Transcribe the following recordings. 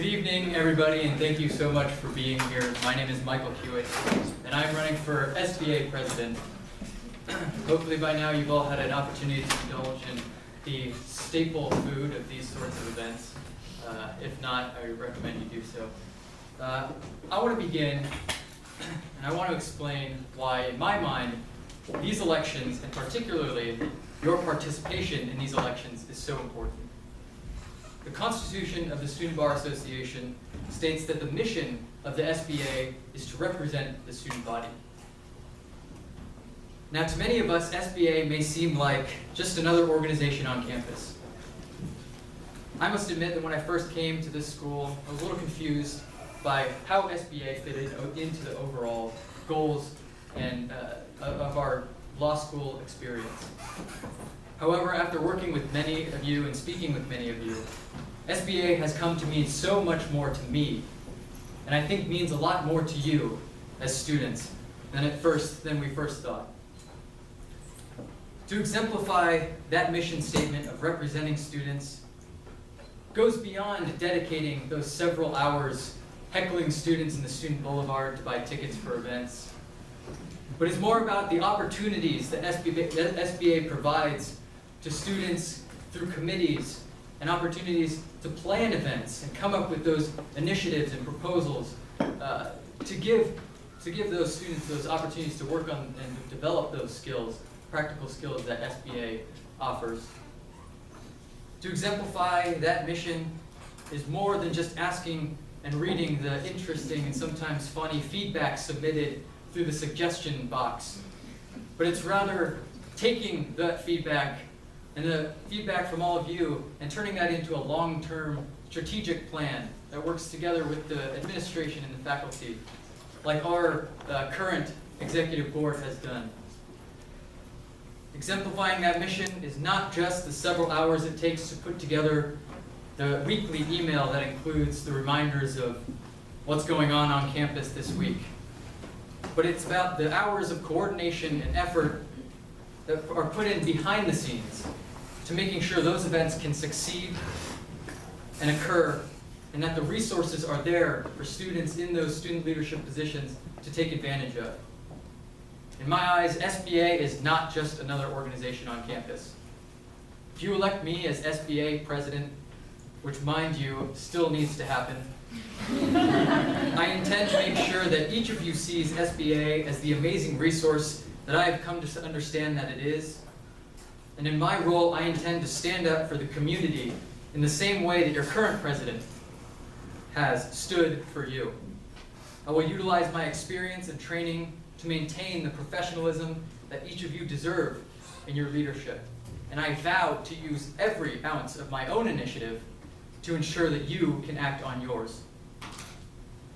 Good evening, everybody, and thank you so much for being here. My name is Michael Hewitt, and I'm running for SBA president. Hopefully by now you've all had an opportunity to indulge in the staple food of these sorts of events. If not, I recommend you do so. I want to begin, and I want to explain why, in my mind, these elections, and particularly your participation in these elections, is so important. The Constitution of the Student Bar Association states that the mission of the SBA is to represent the student body. Now, to many of us, SBA may seem like just another organization on campus. I must admit that when I first came to this school, I was a little confused by how SBA fitted into the overall goals and of our law school experience. However, after working with many of you and speaking with many of you, SBA has come to mean so much more to me, and I think means a lot more to you as students than we first thought. To exemplify that mission statement of representing students goes beyond dedicating those several hours heckling students in the Student Boulevard to buy tickets for events, but it's more about the opportunities that SBA provides to students through committees and opportunities to plan events and come up with those initiatives and proposals to give those students those opportunities to work on and develop those skills, practical skills that SBA offers. To exemplify that mission is more than just asking and reading the interesting and sometimes funny feedback submitted through the suggestion box, but it's rather taking that feedback and the feedback from all of you and turning that into a long-term strategic plan that works together with the administration and the faculty, like our current executive board has done. Exemplifying that mission is not just the several hours it takes to put together the weekly email that includes the reminders of what's going on campus this week, but it's about the hours of coordination and effort that are put in behind the scenes to making sure those events can succeed and occur, and that the resources are there for students in those student leadership positions to take advantage of. In my eyes, SBA is not just another organization on campus. If you elect me as SBA president, which, mind you, still needs to happen, I intend to make sure that each of you sees SBA as the amazing resource that I have come to understand that it is. And in my role, I intend to stand up for the community in the same way that your current president has stood for you. I will utilize my experience and training to maintain the professionalism that each of you deserve in your leadership. And I vow to use every ounce of my own initiative to ensure that you can act on yours.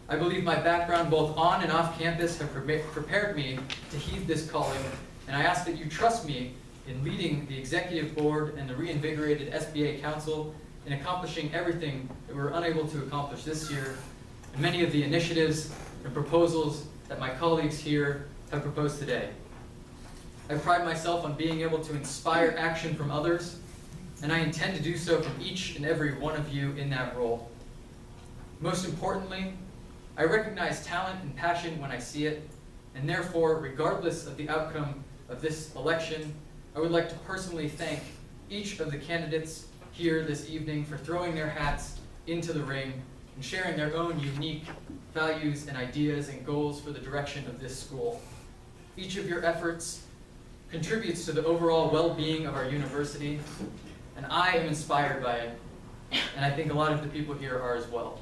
I believe my background both on and off campus have prepared me to heed this calling, and I ask that you trust me in leading the executive board and the reinvigorated SBA Council in accomplishing everything that we were unable to accomplish this year, and many of the initiatives and proposals that my colleagues here have proposed today. I pride myself on being able to inspire action from others, and I intend to do so from each and every one of you in that role. Most importantly, I recognize talent and passion when I see it, and therefore, regardless of the outcome of this election, I would like to personally thank each of the candidates here this evening for throwing their hats into the ring and sharing their own unique values and ideas and goals for the direction of this school. Each of your efforts contributes to the overall well-being of our university, and I am inspired by it, and I think a lot of the people here are as well.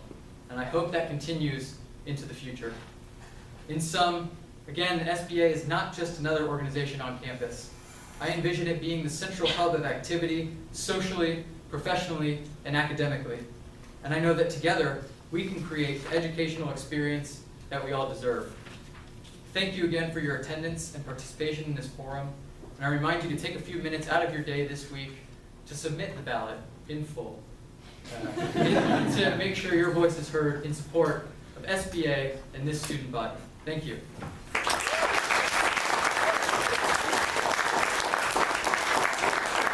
And I hope that continues into the future. In sum, again, the SBA is not just another organization on campus. I envision it being the central hub of activity, socially, professionally, and academically. And I know that together, we can create the educational experience that we all deserve. Thank you again for your attendance and participation in this forum. And I remind you to take a few minutes out of your day this week to submit the ballot in full, to make sure your voice is heard in support of SBA and this student body. Thank you.